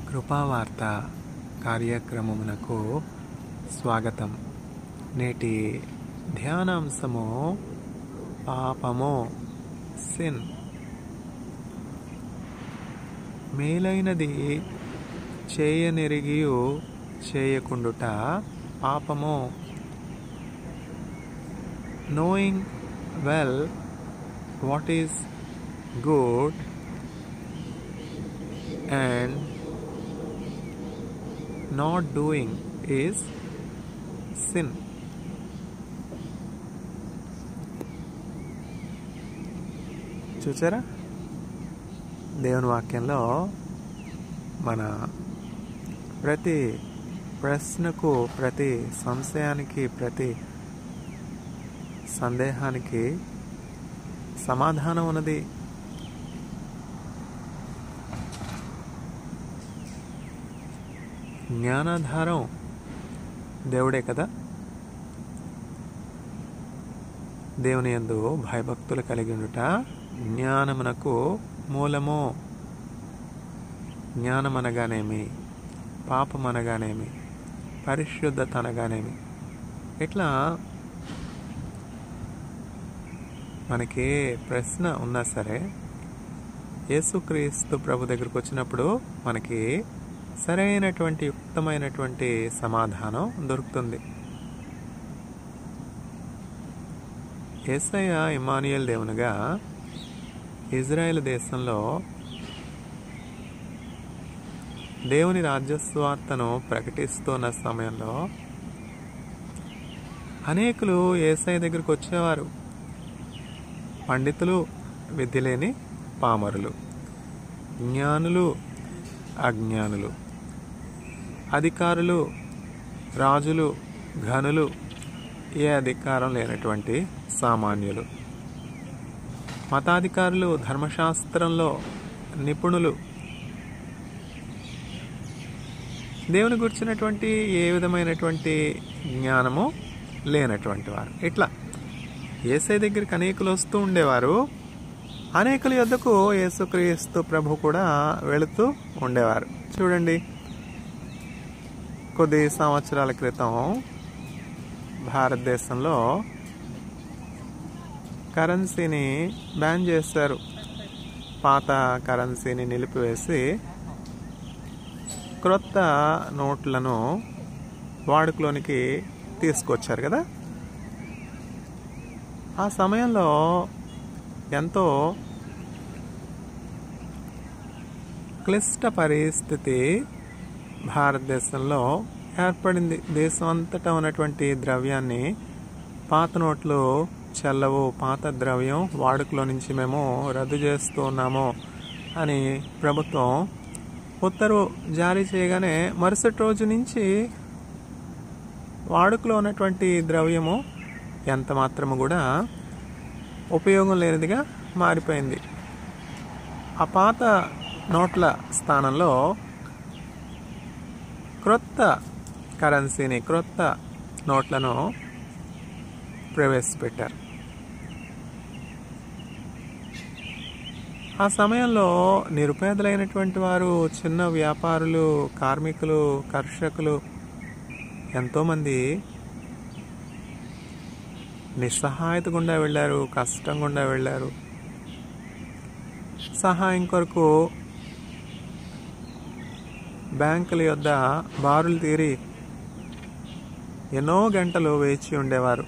కృపావార్త కార్యక్రమమునకు స్వాగతం. నేటి ధ్యానాంశము పాపము, సిన్. మేలైనది చేయనెరిగియు చేయకుండుట పాపము. Knowing well what is good and not doing is sin. చూచారా, దేవుని వాక్యంలో మన ప్రతి ప్రశ్నకు, ప్రతి సంశయానికి, ప్రతి సందేహానికి సమాధానం ఉన్నది. జ్ఞానాధారం దేవుడే కదా. దేవుని యందు భయభక్తులు కలిగి ఉండుట జ్ఞానమునకు మూలము. జ్ఞానమనగానేమి, పాపమనగానేమి, పరిశుద్ధత అనగానేమి, ఇట్లా మనకి ప్రశ్న ఉన్నా సరే యేసుక్రీస్తు ప్రభు దగ్గరకు వచ్చినప్పుడు మనకి సరైనటువంటి యుక్తమైనటువంటి సమాధానం దొరుకుతుంది. యేసయ్య ఇమ్మానుయేల్ దేవునిగా ఇజ్రాయెల్ దేశంలో దేవుని రాజ్యస్వార్తను ప్రకటిస్తున్న సమయంలో అనేకులు యేసయ్య దగ్గరకు వచ్చేవారు. పండితులు, విద్య లేని పామరులు, జ్ఞానులు, అజ్ఞానులు, అధికారులు, రాజులు, ఘనులు, ఏ అధికారం లేనటువంటి సామాన్యులు, మతాధికారులు, ధర్మశాస్త్రంలో నిపుణులు, దేవుని గురించినటువంటి ఏ విధమైనటువంటి జ్ఞానము లేనటువంటి వారు. ఇట్లా యేసయ్య దగ్గరికి అనేకులు వస్తూ ఉండేవారు. అనేకుల యొద్దకు యేసుక్రీస్తు ప్రభు కూడా వెళుతూ ఉండేవారు. చూడండి, కొద్ది సంవత్సరాల క్రితం భారతదేశంలో కరెన్సీని బ్యాన్ చేశారు. పాత కరెన్సీని నిలిపివేసి క్రొత్త నోట్లను వాడుకలోనికి తీసుకొచ్చారు కదా. ఆ సమయంలో ఎంతో క్లిష్ట పరిస్థితి భారతదేశంలో ఏర్పడింది. దేశం అంతటా ఉన్నటువంటి ద్రవ్యాన్ని పాత నోట్లు చెల్లవు, పాత ద్రవ్యం వాడుకలో నుంచి మేము రద్దు చేస్తూ ఉన్నాము అని ప్రభుత్వం ఉత్తర్వు జారీ చేయగానే మరుసటి రోజు నుంచి వాడుకలో ఉన్నటువంటి ద్రవ్యము ఎంత మాత్రము కూడా ఉపయోగం లేనిదిగా మారిపోయింది. ఆ పాత నోట్ల స్థానంలో క్రొత్త కరెన్సీని, క్రొత్త నోట్లను ప్రవేశపెట్టారు. ఆ సమయంలో నిరుపేదలైనటువంటి వారు, చిన్న వ్యాపారులు, కార్మికులు, కర్షకులు ఎంతోమంది నిస్సహాయత గుండా వెళ్ళారు, కష్టం గుండా వెళ్ళారు. సహాయం కొరకు బ్యాంకుల యొద్ద బారులు తీరి ఎన్నో గంటలు వేచి ఉండేవారు.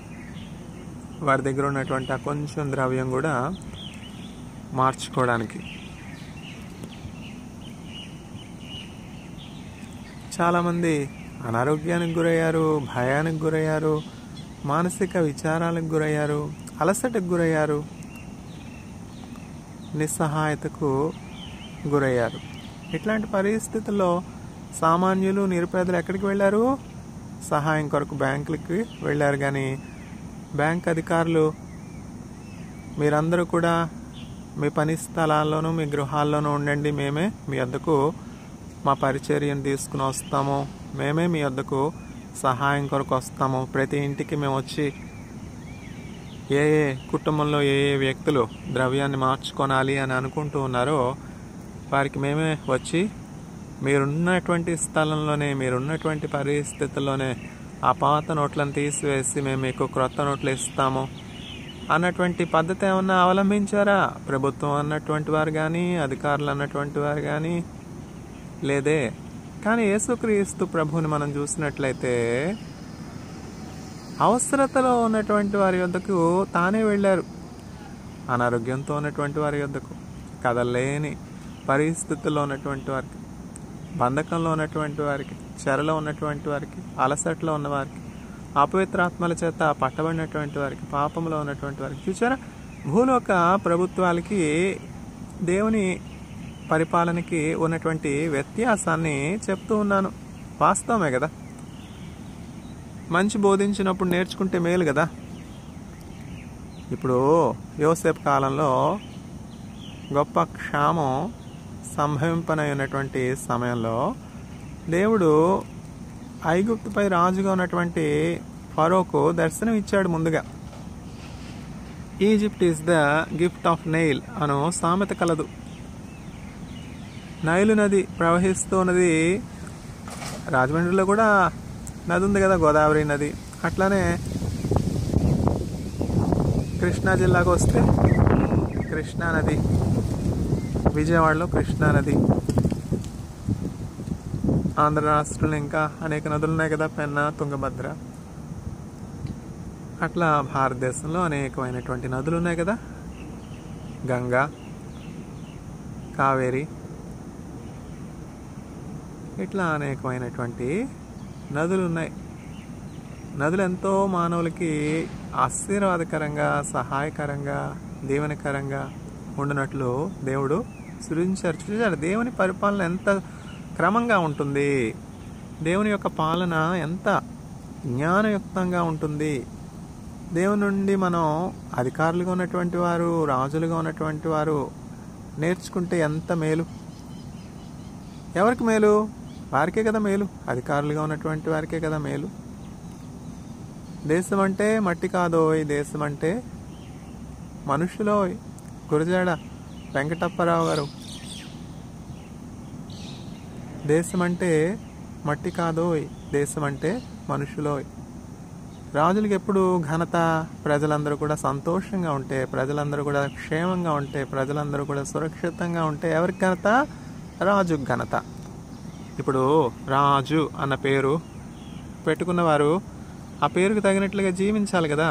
వారి దగ్గర ఉన్నటువంటి ఆ కొంచెం ద్రవ్యం కూడా మార్చుకోవడానికి. చాలామంది అనారోగ్యానికి గురయ్యారు, భయానికి గురయ్యారు, మానసిక విచారాలకు గురయ్యారు, అలసటకు గురయ్యారు, నిస్సహాయతకు గురయ్యారు. ఇట్లాంటి పరిస్థితుల్లో సామాన్యులు, నిరుపేదలు ఎక్కడికి వెళ్ళారు? సహాయం కొరకు బ్యాంకులకి వెళ్ళారు. కానీ బ్యాంక్ అధికారులు, మీరందరూ కూడా మీ పని స్థలాల్లోనూ, మీ గృహాల్లోనూ ఉండండి, మేమే మీ వద్దకు మా పరిచర్యను తీసుకుని వస్తాము, మేమే మీ వద్దకు సహాయం కొరకు వస్తాము, ప్రతి ఇంటికి మేము వచ్చి ఏ ఏ కుటుంబంలో ఏ ఏ వ్యక్తులు ద్రవ్యాన్ని మార్చుకోనాలి అని అనుకుంటూ ఉన్నారో వారికి మేమే వచ్చి మీరున్నటువంటి స్థలంలోనే, మీరున్నటువంటి పరిస్థితుల్లోనే ఆ పాత నోట్లను తీసివేసి మేము మీకు క్రొత్త నోట్లు ఇస్తాము అన్నటువంటి పద్ధతి ఏమన్నా అవలంబించారా? ప్రభుత్వం అన్నటువంటి వారు కానీ, అధికారులు అన్నటువంటి వారు కానీ లేదే. కానీ యేసుక్రీస్తు ప్రభువుని మనం చూసినట్లయితే అవసరతలో ఉన్నటువంటి వారి యొద్దకు తానే వెళ్ళారు. అనారోగ్యంతో ఉన్నటువంటి వారి యొద్దకు, కదలలేని పరిస్థితుల్లో ఉన్నటువంటి వారికి, బంధకంలో ఉన్నటువంటి వారికి, చెరలో ఉన్నటువంటి వారికి, అలసటలో ఉన్నవారికి, అపవిత్రాత్మల చేత పట్టబడినటువంటి వారికి, పాపంలో ఉన్నటువంటి వారికి. చూసారా, భూలోక ప్రభుత్వాలకి దేవుని పరిపాలనకి ఉన్నటువంటి వ్యత్యాసాన్ని చెప్తూ ఉన్నాను. వాస్తవమే కదా. మంచి బోధించినప్పుడు నేర్చుకుంటే మేలు కదా. ఇప్పుడు యోసేపు కాలంలో గొప్ప క్షామం సంభవింపనైనటువంటి సమయంలో దేవుడు ఐగుప్తుపై రాజుగా ఉన్నటువంటి ఫరోకు దర్శనం ఇచ్చాడు. ముందుగా Egypt is the gift of Nile అను సామెత కలదు. నైలు నది ప్రవహిస్తున్నది. రాజమండ్రిలో కూడా నది ఉంది కదా, గోదావరి నది. అట్లానే కృష్ణా జిల్లాకు వస్తే కృష్ణా నది, విజయవాడలో కృష్ణా నది, ఆంధ్ర రాష్ట్రంలో ఇంకా అనేక నదులు ఉన్నాయి కదా, పెన్నా, తుంగభద్ర. అట్లా భారతదేశంలో అనేకమైనటువంటి నదులు ఉన్నాయి కదా, గంగా, కావేరి, ఇట్లా అనేకమైనటువంటి నదులు ఉన్నాయి. నదులు ఎంతో మానవులకి ఆశీర్వాదకరంగా, సహాయకరంగా, దీవెనకరంగా ఉండినట్లు దేవుడు సృజించారు. చూసారు దేవుని పరిపాలన ఎంత క్రమంగా ఉంటుంది, దేవుని యొక్క పాలన ఎంత జ్ఞానయుక్తంగా ఉంటుంది. దేవుని నుండి మనం అధికారులుగా ఉన్నటువంటి వారు, రాజులుగా ఉన్నటువంటి వారు నేర్చుకుంటే ఎంత మేలు. ఎవరికి మేలు? వారికే కదా మేలు. అధికారులుగా ఉన్నటువంటి వారికే కదా మేలు. దేశం అంటే మట్టి కాదోయ్, దేశం అంటే మనుషులోయ్. గురజాడ వెంకటప్పారావు గారు, దేశం అంటే మట్టి కాదోయ్, దేశం అంటే మనుషులోయ్. రాజులకి ఎప్పుడు ఘనత, ప్రజలందరూ కూడా సంతోషంగా ఉంటే, ప్రజలందరూ కూడా క్షేమంగా ఉంటే, ప్రజలందరూ కూడా సురక్షితంగా ఉంటే ఎవరికి ఘనత? రాజుకు ఘనత. ఇప్పుడు రాజు అన్న పేరు పెట్టుకున్నవారు ఆ పేరుకు తగినట్లుగా జీవించాలి కదా.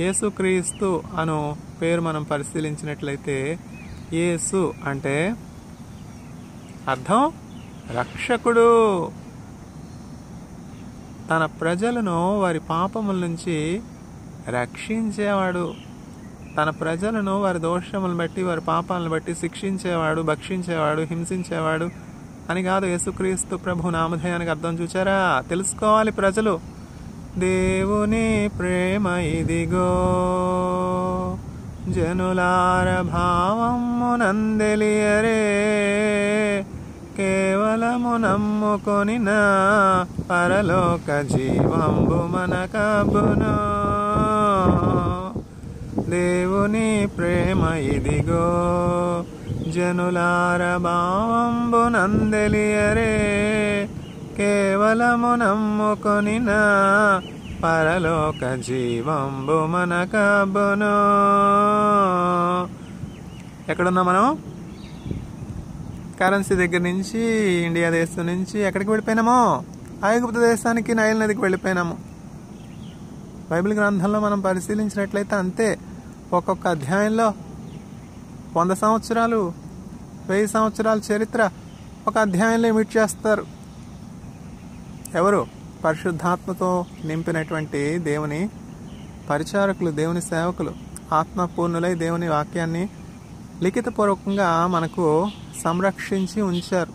యేసుక్రీస్తు అను పేరు మనం పరిశీలించినట్లయితే, యేసు అంటే అర్థం రక్షకుడు. తన ప్రజలను వారి పాపముల నుంచి రక్షించేవాడు. తన ప్రజలను వారి దోషములను బట్టి, వారి పాపాలను బట్టి శిక్షించేవాడు, భక్షించేవాడు, హింసించేవాడు అని కాదు యేసుక్రీస్తు ప్రభు నామధేయానికి అర్థం. చూచారా? తెలుసుకోవాలి ప్రజలు. దేవుని ప్రేమ ఇదిగో, జనులార భావమునందెలియరే, కేవలము నమ్ముకొనిన పరలోక జీవంబు మనకబ్బును. దేవుని ప్రేమ ఇదిగో, జనులార భావంబునందెలియరే, కేవలము నమ్ముకొనిన పరలోక జీవంబు మనకబ్బును. ఎక్కడున్నా మనం? కరెన్సీ దగ్గర నుంచి, ఇండియా దేశం నుంచి ఎక్కడికి వెళ్ళిపోయినామో? ఐగుప్తు దేశానికి, నైల్ నదికి వెళ్ళిపోయినాము. బైబిల్ గ్రంథంలో మనం పరిశీలించినట్లయితే అంతే. ఒక్కొక్క అధ్యాయంలో 100 సంవత్సరాలు, 1000 సంవత్సరాల చరిత్ర ఒక అధ్యాయంలో ఎమిట్ చేస్తారు. ఎవరు? పరిశుద్ధాత్మతో నింపినటువంటి దేవుని పరిచారకులు, దేవుని సేవకులు, ఆత్మపూర్ణులై దేవుని వాక్యాన్ని లిఖితపూర్వకంగా మనకు సంరక్షించి ఉంచారు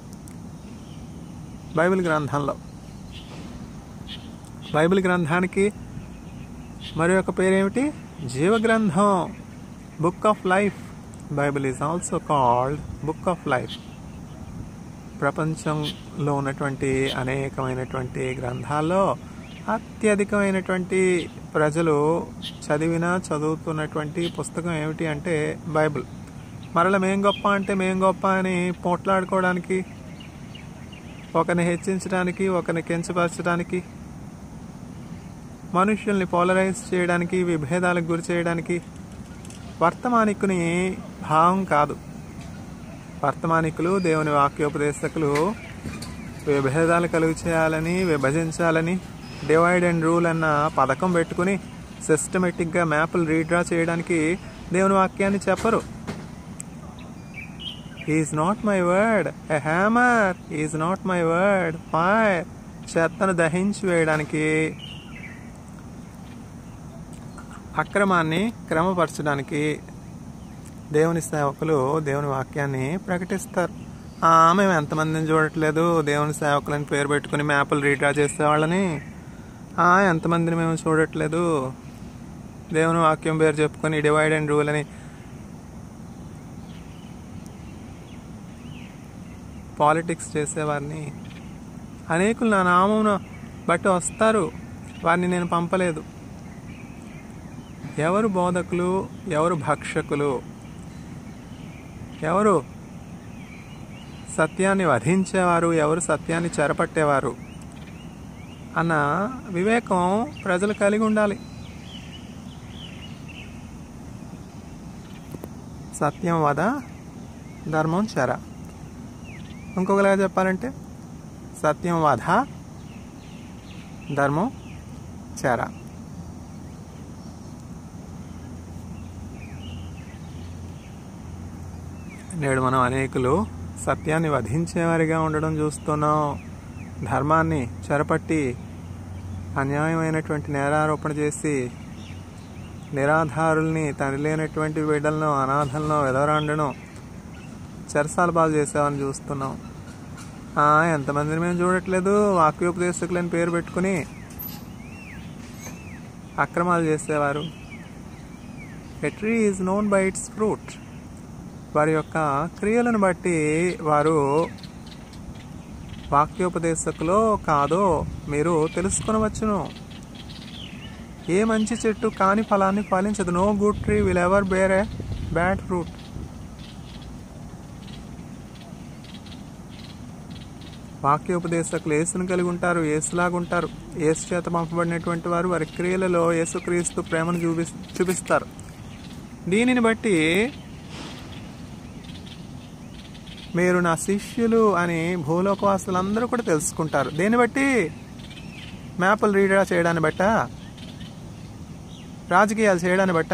బైబిల్ గ్రంథంలో. బైబిల్ గ్రంథానికి మరి ఒక పేరేమిటి? జీవగ్రంథం, book of life. Bible is also called book of life. ప్రపంచంలో ఉన్నటువంటి అనేకమైనటువంటి గ్రంథాల్లో అత్యధికమైనటువంటి ప్రజలు చదువుతున్నటువంటి పుస్తకం ఏమిటి అంటే బైబిల్. మరలా మేం గొప్ప అంటే మేం గొప్ప అని పోట్లాడుకోవడానికి ఒకరిని హెచ్చించడానికి, ఒకరిని కించపరచడానికి, మనుష్యుల్ని పోలరైజ్ చేయడానికి, విభేదాలకు గురి చేయడానికి వర్తమానికుని భావం కాదు. వర్తమానికులు, దేవుని వాక్యోపదేశకులు విభేదాలు కలుగు చేయాలని, విభజించాలని, డివైడ్ అండ్ రూల్ అన్న పథకం పెట్టుకుని సిస్టమేటిక్గా మ్యాప్లు రీడ్రా చేయడానికి దేవుని వాక్యాన్ని చెప్పరు. Is not my word a hammer, is not my word fire. చెత్తను దహించి వేయడానికి, అక్రమాన్ని క్రమపరచడానికి దేవుని సేవకులు దేవుని వాక్యాన్ని ప్రకటిస్తారు. మేము ఎంతమందిని చూడట్లేదు దేవుని సేవకులని పేరు పెట్టుకుని మ్యాప్లు రీడ్రా చేసేవాళ్ళని, ఎంతమందిని మేము చూడట్లేదు దేవుని వాక్యం పేరు చెప్పుకొని డివైడ్ అండ్ రూల్ అని పాలిటిక్స్ చేసేవారిని. అనేకులు నా నామమును బట్టి వస్తారు, వారిని నేను పంపలేదు. ఎవరు బోధకులు, ఎవరు భక్షకులు, ఎవరు సత్యాన్ని వధించేవారు, ఎవరు సత్యాన్ని చెరపట్టేవారు అన్న వివేకం ప్రజలు కలిగి ఉండాలి. సత్యం వద, ధర్మం చెర. ఇంకొకలాగా చెప్పాలంటే సత్యం వధ, ధర్మం చెర. నేడు మనం అనేకులు సత్యాన్ని వధించేవారిగా ఉండడం చూస్తున్నాం. ధర్మాన్ని చెరపట్టి అన్యాయమైనటువంటి నేరారోపణ చేసి నిరాధారుల్ని, తండ్రి లేనటువంటి బిడ్డలను, అనాథలను, వెదవరాండను చెరసాల పాలు చేసేవారిని చూస్తున్నాం. ఎంతమందిని మేము చూడట్లేదు వాక్యోపదేశకులని పేరు పెట్టుకుని అక్రమాలు చేసేవారు. A tree is known by it's fruit. వారి యొక్క క్రియలను బట్టి వారు వాక్యోపదేశకులో కాదో మీరు తెలుసుకొనవచ్చును. ఏ మంచి చెట్టు కాని ఫలాన్ని ఫలించదు. No good tree will ever bear a bad fruit. వాక్యోపదేశకులు యేసును కలిగి ఉంటారు, యేసులాగుంటారు. యేసు చేత పంపబడినటువంటి వారు వారి క్రియలలో యేసుక్రీస్తు ప్రేమను చూపిస్తారు. దీనిని బట్టి మీరు నా శిష్యులు అని భూలోకవాసులందరూ కూడా తెలుసుకుంటారు. దేన్ని బట్టి? మ్యాప్లు రీడ్రా చేయడాన్ని బట్ట, రాజకీయాలు చేయడాన్ని బట్ట,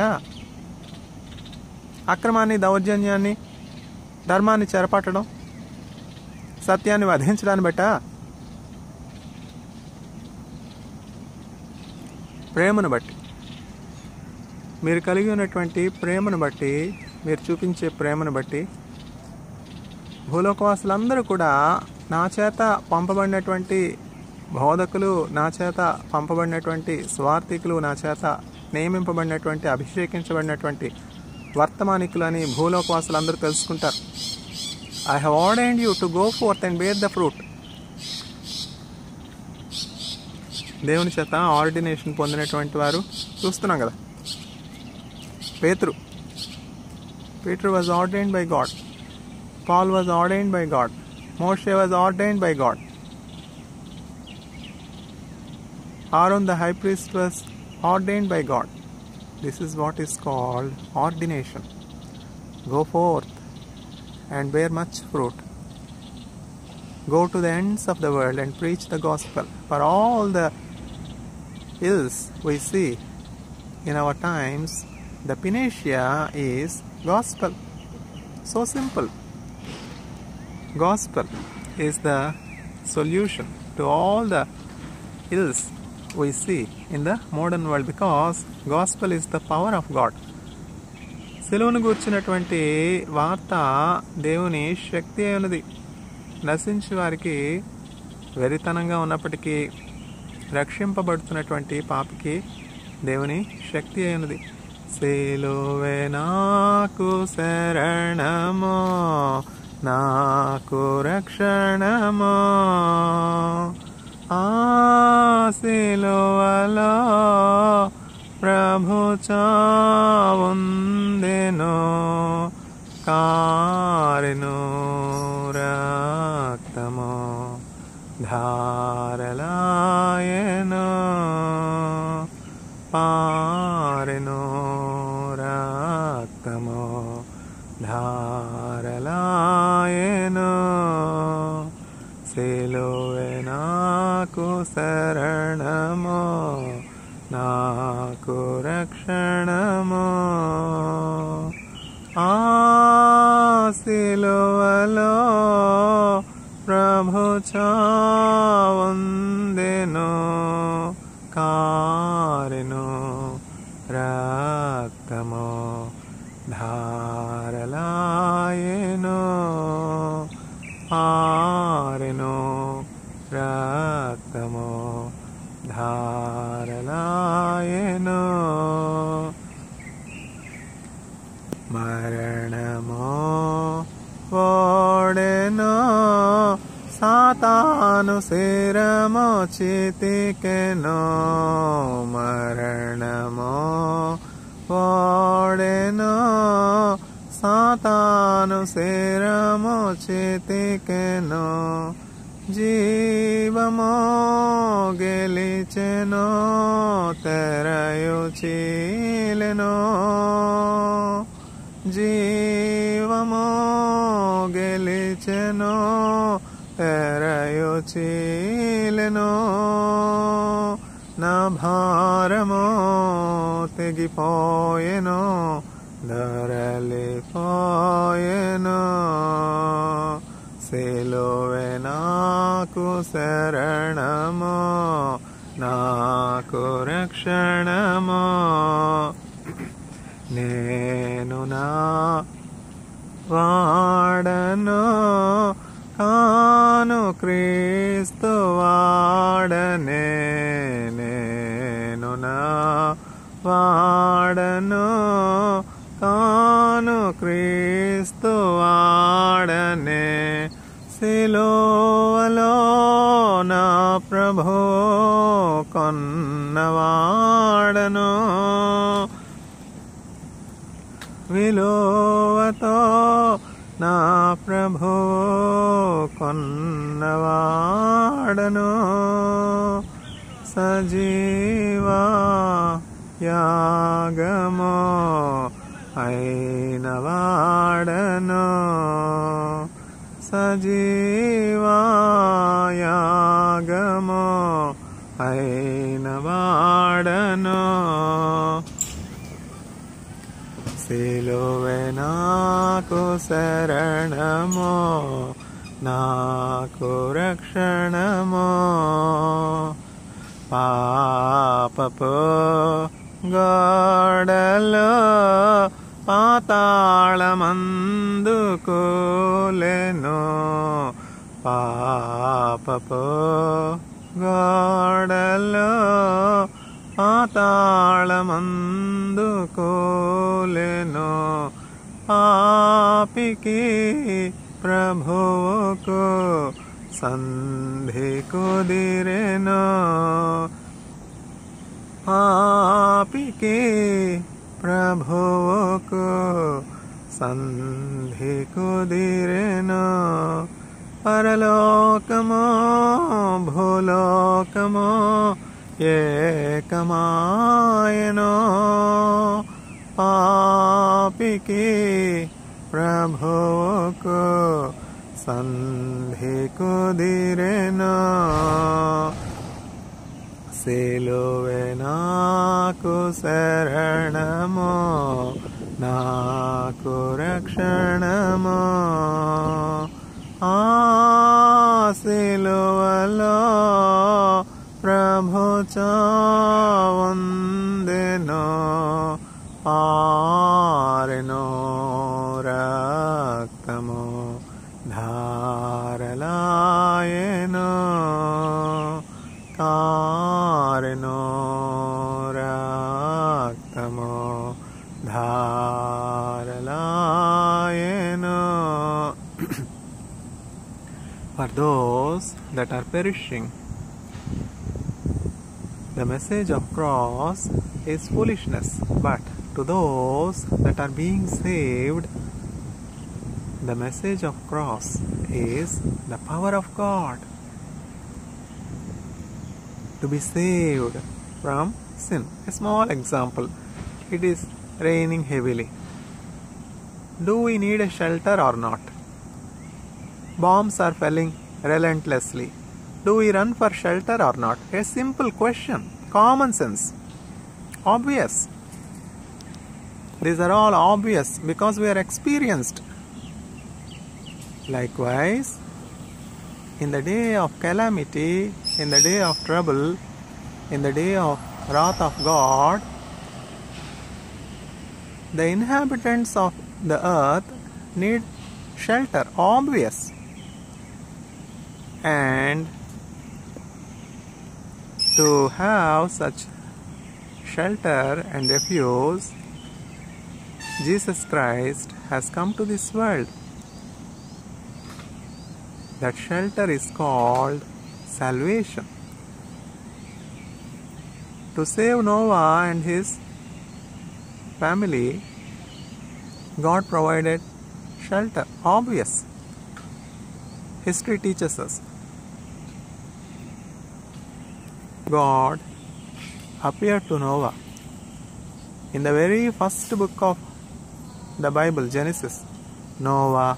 అక్రమాన్ని, దౌర్జన్యాన్ని, ధర్మాన్ని చెరపట్టడం, సత్యాన్ని వధించడాన్ని బట్ట, ప్రేమను బట్టి, మీరు కలిగి ఉన్నటువంటి ప్రేమను బట్టి, మీరు చూపించే ప్రేమను బట్టి భూలోకవాసులందరూ కూడా నా చేత పంపబడినటువంటి బోధకులు, నా చేత పంపబడినటువంటి స్వార్థికులు, నా చేత నియమింపబడినటువంటి, అభిషేకించబడినటువంటి వర్తమానికులు అని భూలోకవాసులందరూ తెలుసుకుంటారు. I have ordained you to go forth and bear the fruit. దేవుని చేత ఆర్డినేషన్ పొందినటువంటి వారు చూస్తున్నాం కదా. Peter was ordained by God. Paul was ordained by God. Moshe was ordained by God. Aaron the high priest was ordained by God. This is what is called ordination. Go forth and bear much fruit. Go to the ends of the world and preach the gospel. For all the ills we see in our times, the panacea is gospel. So simple. Gospel is the solution to all the ills we see in the modern world, because gospel is the power of God. సిలువను గూర్చినటువంటి వార్త దేవుని శక్తి అయినది. నశించి వారికి వెరితనంగా ఉన్నప్పటికీ రక్షింపబడుతున్నటువంటి పాపికి దేవుని శక్తి అయినది. సిలువే నాకు శరణము, నాకు రక్షణము, ఆ సిలువలో ప్రభు చావుందెను, కారెను రక్తము, धारलायनो पारिनो रक्तमो धारलायनो सिलुवे नाकु शरणमो नाकु रक्षणमो आ सिलुवलो ప్రభు చావందెను కారెను రక్తమో ధారలాయెను ఆరెను రక్తమో ధారలాయెను మరణమో ఓడెను సాతాను శిరమో చితికెను మరణమో ఓడెను సాతాను శిరమో చితికెను జీవమో గెలిచెను తెరయు చీలెను జీవమో గెలిచెను తెరయు చీలెను నా భారమో తెగిపోయెను ధరలిపోయెను సిలువే నాకు శరణమో నాకు రక్షణమో నేను నా వాడను కాను క్రీస్తు వాడనే నేను నా వాడను కాను క్రీస్తు వాడనే సిలువలో నా ప్రభు కొన్నవాడను విలువతో నా ప్రభు కొన్నవాడను సజీవా యాగమో అయినవాడను సజీవా యాగమో అయినవాడను సిలువే నాకు శరణమో నాకు రక్షణమో పాపపు గోడలో పాతాళమందు కూలెను పాపపు గోడలో పాతాళమందు కూలెను పాపికి ప్రభువుకు సంధి కుదిరెను పాపికి ప్రభువుకు సంధి కుదిరెను పరలోకమో భూలోకమో ఏకమాయనో పాపికి ప్రభువుకు సంధి కుదిరెను సిలువే నాకు శరణమో నాకు రక్షణమో ఆ సిలువలో ప్రభు చావందెను ఆరెను రక్తమో ధారలాయెను కారెను రక్తమో ధారలాయెను. For those that are perishing, the message of cross is foolishness, but to those that are being saved, the message of cross is the power of God. to be saved from sin. A small example. It is raining heavily. Do we need a shelter or not? Bombs are falling relentlessly. Do we run for shelter or not? A simple question. Common sense. Obvious. These are all obvious because we are experienced. Likewise, in the day of calamity, in the day of trouble, in the day of wrath of God, the inhabitants of the earth need shelter. Obvious. And to have such shelter and refuge, Jesus Christ has come to this world. That shelter is called salvation. To save Noah and his family, God provided shelter. Obvious. History teaches us. God appeared to Noah in the very first book of the Bible, Genesis. Noah,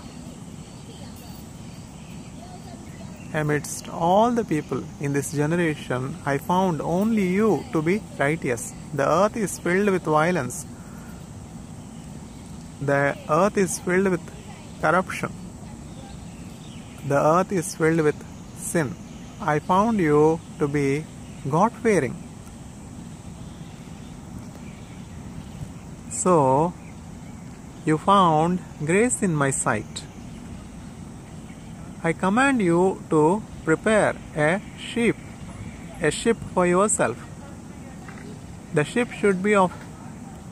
amidst all the people in this generation, I found only you to be righteous. The earth is filled with violence. The earth is filled with corruption. The earth is filled with sin. I found you to be God-fearing. So, you found grace in my sight. I command you to prepare a ship for yourself. The ship should be of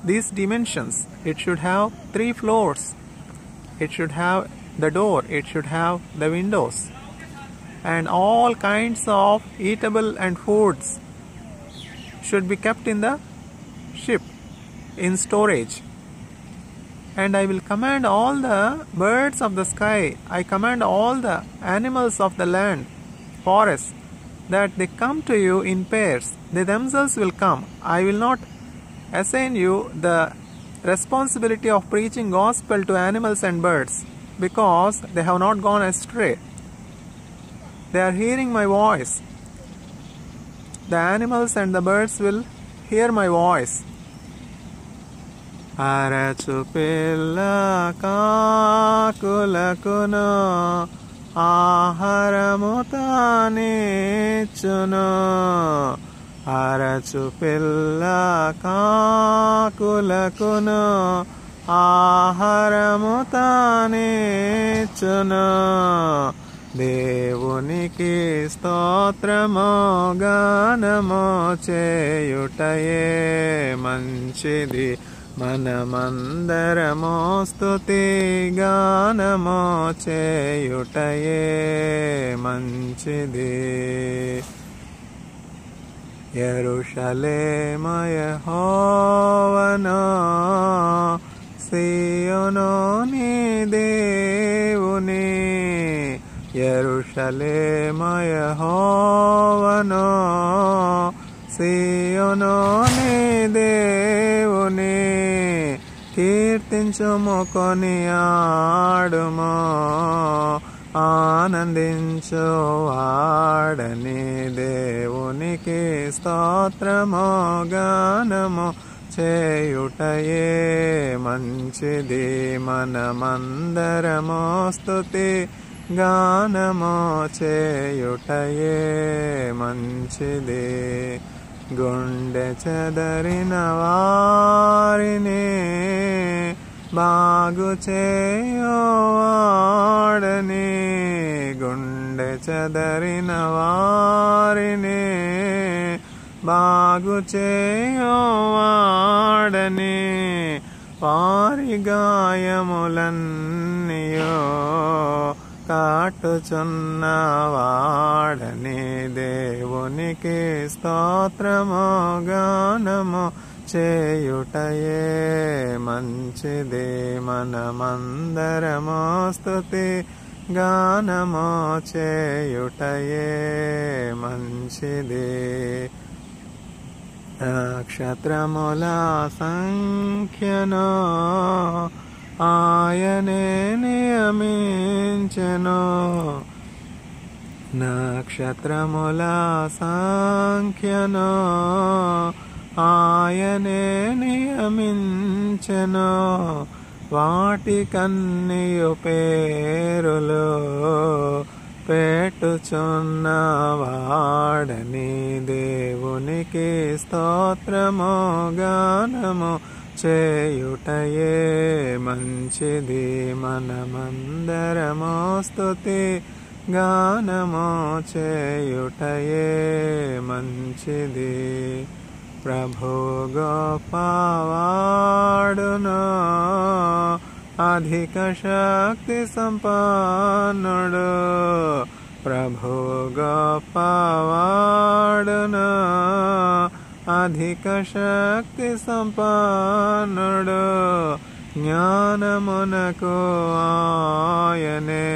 these dimensions. It should have 3 floors. It should have the door. It should have the windows. And all kinds of eatable and foods should be kept in the ship in storage. And I will command all the birds of the sky, I command all the animals of the land, forests, that they come to you in pairs. They themselves will come. I will not assign you the responsibility of preaching gospel to animals and birds, because they have not gone astray. They are hearing my voice. The animals and the birds will hear my voice. Arachu pilla kaakulakuno aharamu tanichuno. Arachu pilla kaakulakuno aharamu tanichuno. దేవునికి స్తోత్రము గానము చేయుటయే మంచిది. మనమందరము స్తుతి గానము చేయుటయే మంచిది. యెరూషలేము యెహోవాను, సీయోను నీ దేవుని. యెరూషలేము యెహోవాను, సీయోను నీ దేవుని. కీర్తించుము కొనియాడుము, ఆనందించు వాడని. దేవునికి స్తోత్రము గానము చేయుటయే మంచిది. మనమందరము స్తుతి గానము చేయుటయే మంచిది. గుండె చెదరిన వారిని బాగు చేయువాడని. గుండె చెదరిన వారిని బాగు చేయువాడని. వారి గాయములన్నీయో కాటుచున్నవాడని. దేవునికి స్తోత్రము గానము చేయుటయే మంచిది. మనమందరము స్తుతి గానము చేయుటయే మంచిది. నక్షత్రముల సంఖ్యను ఆయనే నియమించెను. నక్షత్రముల సంఖ్యను ఆయనే నియమించెను. వాటికన్నియు పేరులు పెట్టుచున్నవాడని దేవునికి స్తోత్రము గానము చేయుటయే మంచిది. మనమందరము స్తుతి గానము చేయుటయే మంచిది. ప్రభు గొప్పవాడును, అధిక శక్తి సంపన్నుడు. ప్రభు గొప్పవాడును, అధిక శక్తి సంపన్నుడు. జ్ఞానమునకు ఆయనే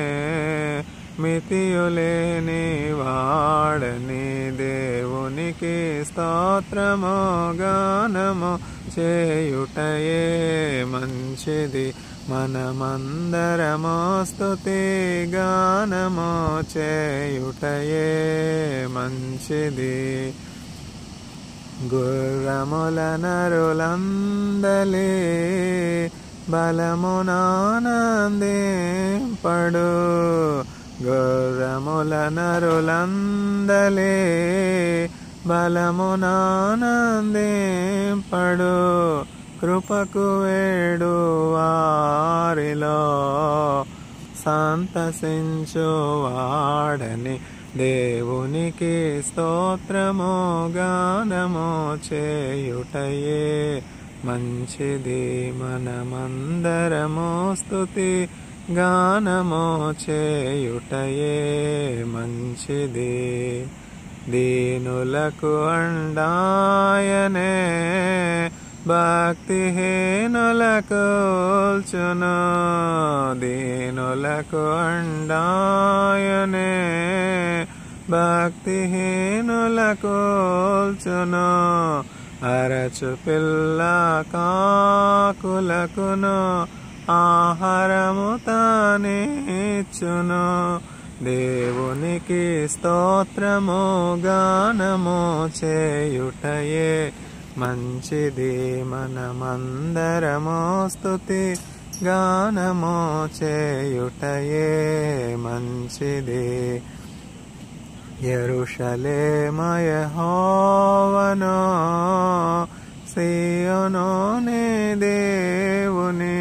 మితియులేని వాడని దేవునికి స్తోత్రము గానము చేయుటయే మంచిది. మనమందరము స్తుతి గానము చేయుటయే మంచిది. గుర్రముల నరులందలి బలమునానందింపడు. గుర్రముల నరులందలి బలమునానందింపడు. కృపకు వేడు వారిలో సంతసించు వాడని దేవునికి స్తోత్రము గానము చేయుటయే మంచిది. మనమందరము స్తుతి గానము చేయుటయే మంచిది. దీనులకు అండాయనే భక్తిహీనులకు కూల్చును. దీనులకు అండాయనే భక్తిహీనులకు కూల్చును. అరచు పిల్ల కాకులకును ఆహారము తానిచ్చును. దేవునికి స్తోత్రము గానము చేయుటయే మంచిది. మనమందరము స్తుతి గానము చేయుటయే మంచిది. యెరూషలేము యెహోవాను, సీయోను నీ దేవుని.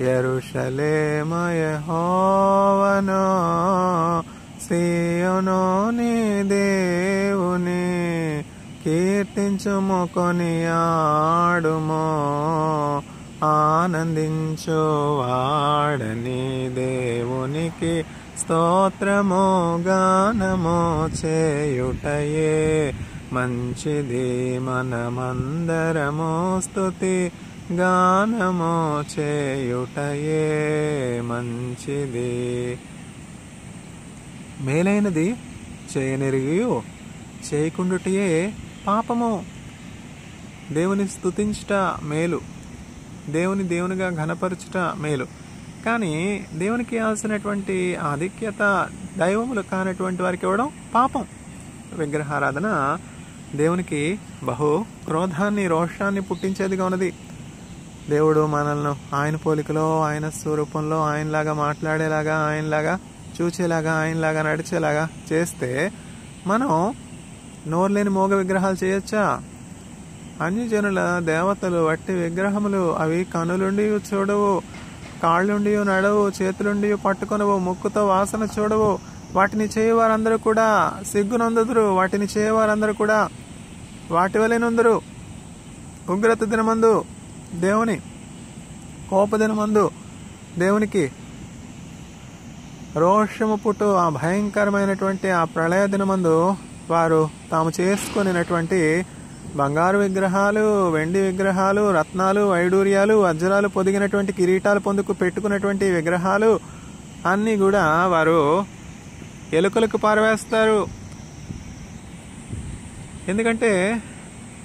యెరూషలేము యెహోవాను, సీయోను నీ దేవుని. కీర్తించుము కొనియాడుము, ఆనందించు వాడని దేవునికి స్తోత్రము గానము చేయుటయే మంచిది. మనమందరము స్తుతి గానము చేయుటయే మంచిది. మేలైనది చేయనెరిగియు చేయకుండుటయే పాపము. దేవుని స్తుతించుట మేలు, దేవుని దేవునిగా ఘనపరచుట మేలు. కానీ దేవునికి ఇవ్వాల్సినటువంటి ఆధిక్యత దైవములు కానటువంటి వారికి ఇవ్వడం పాపం. విగ్రహారాధన దేవునికి బహు క్రోధాన్ని రోషాన్ని పుట్టించేదిగా ఉన్నది. దేవుడు మనల్ని ఆయన పోలికలో ఆయన స్వరూపంలో ఆయనలాగా మాట్లాడేలాగా ఆయనలాగా చూచేలాగా ఆయనలాగా నడిచేలాగా చేస్తే మనం నోరులేని మోగ విగ్రహాలు చేయొచ్చా? అన్యజనుల దేవతలు వట్టి విగ్రహములు. అవి కనులుండి చూడవు, కాళ్ళుండి నడవు, చేతులుండి పట్టుకొనవు, ముక్కుతో వాసన చూడవు. వాటిని చేయవారందరూ కూడా సిగ్గునందుదురు. వాటిని చేయవారందరూ కూడా వాటి వలెనందురు. ఉగ్రత దినమందు దేవుని, కోప దినమందు దేవునికి రోషము పుట్టు ఆ భయంకరమైనటువంటి ఆ ప్రళయ దినమందు వారు తాము చేసుకునేటువంటి బంగారు విగ్రహాలు, వెండి విగ్రహాలు, రత్నాలు, వైడూర్యాలు, వజ్రాలు పొదిగినటువంటి కిరీటాలు పొందుకు పెట్టుకున్నటువంటి విగ్రహాలు అన్నీ కూడా వారు ఎలుకలకు పారవేస్తారు. ఎందుకంటే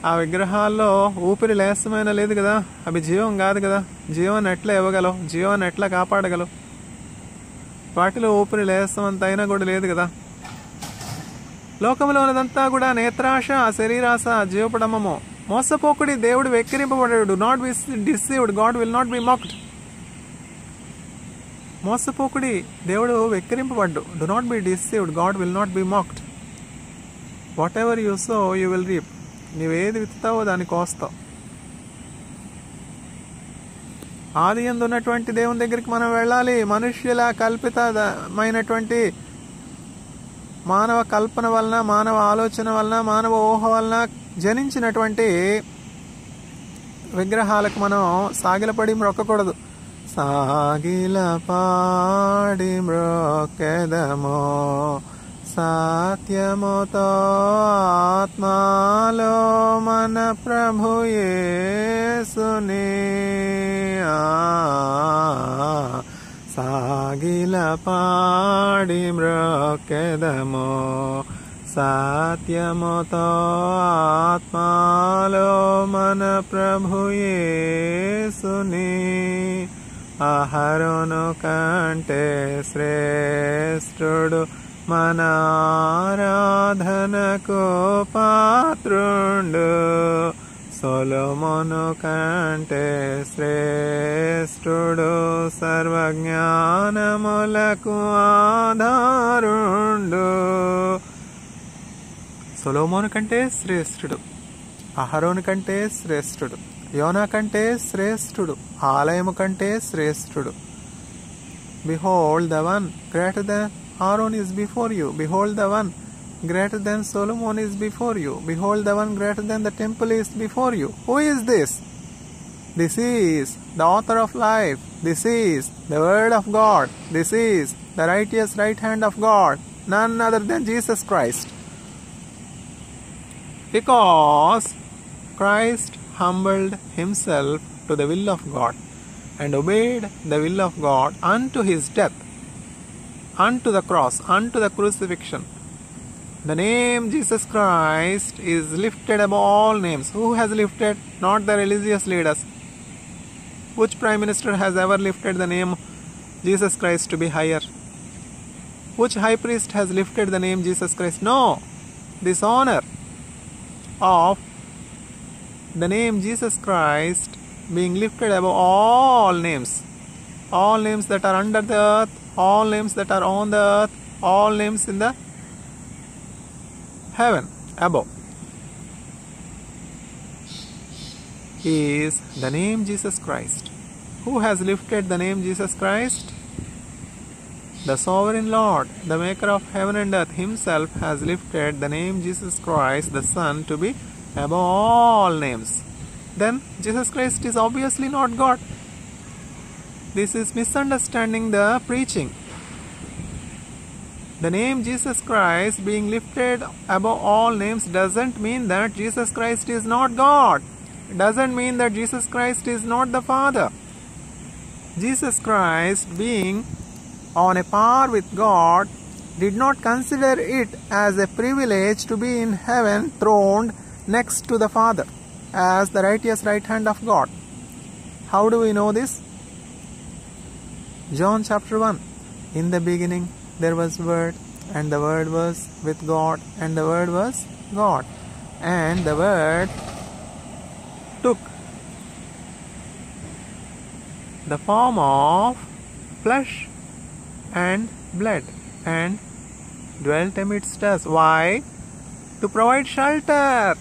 ఆ విగ్రహాల్లో ఊపిరి లేస్తమైన లేదు కదా, అవి జీవం కాదు కదా. జీవాన్ని ఎట్లా ఇవ్వగలవు, జీవాన్ని ఎట్లా కాపాడగలవు? వాటిలో ఊపిరి లేస్తమంత అయినా కూడా లేదు కదా. లోకంలో ఉన్నదంతా కూడా నేత్రాశ, శరీరాశ, జీవపడమము, మోసపోకుడి, దేవుడు వెక్కిరింపబడాడు. Do not be deceived, God will not be mocked. మోసపోకుడి, దేవుడు వెక్కిరింపబడ్డు. Do not be deceived, God will not be mocked. Whatever you sow you will reap. నీవేది విత్తుతావో దాన్ని కోస్తావు. ఆది యందు ఉన్నటువంటి దేవుని దగ్గరికి మనం వెళ్ళాలి. మనుష్యుల కల్పితమైనటువంటి మానవ కల్పన వలన, మానవ ఆలోచన వలన, మానవ ఊహ వలన జనించినటువంటి విగ్రహాలకు మనం సాగిలపడి మ్రొక్కకూడదు. సాగిలపాడి మ్రొక్కెదమో సత్యముతో ఆత్మాలో మన ప్రభు యేసుని. సాగిలపాడి మ్రొక్కెదమో సత్యముతో ఆత్మాలో మన ప్రభు యేసుని. అహరోను కంటే శ్రేష్ఠుడు మన ఆరాధనకు పాత్రుండు. సొలొమోను కంటే శ్రేష్ఠుడు సర్వజ్ఞానములకు ఆధారుండు. సొలొమోను కంటే శ్రేష్ఠుడు, అహరోను కంటే శ్రేష్ఠుడు, యోనా కంటే శ్రేష్ఠుడు, ఆలయము కంటే శ్రేష్ఠుడు. Behold, the one greater than Aaron is before you. Behold, the one greater than Solomon is before you. Behold, the one greater than the temple is before you. Who is this? This is the author of life. This is the word of God. This is the righteous right hand of God. None other than Jesus Christ. Because Christ humbled himself to the will of God and obeyed the will of God unto his death, unto the cross, unto the crucifixion. The name Jesus Christ is lifted above all names. Who has lifted? Not the religious leaders. Which prime minister has ever lifted the name Jesus Christ to be higher? Which high priest has lifted the name Jesus Christ? No. This honor of the name Jesus Christ being lifted above all names that are under the earth, all names that are on the earth, all names in the heaven above, is the name Jesus Christ. Who has lifted the name Jesus Christ? The sovereign Lord, the maker of heaven and earth himself has lifted the name Jesus Christ, the Son, to be above all names. Then Jesus Christ is obviously not God. This is misunderstanding the preaching. The name Jesus Christ being lifted above all names doesn't mean that Jesus Christ is not God. It doesn't mean that Jesus Christ is not the Father. Jesus Christ, being on a par with God, did not consider it as a privilege to be in heaven throned next to the Father as the righteous right hand of God. How do we know this? John chapter 1. In the beginning there was Word, and the Word was with God, and the Word was God. And the Word took the form of flesh and blood and dwelt amidst us. Why? To provide shelter,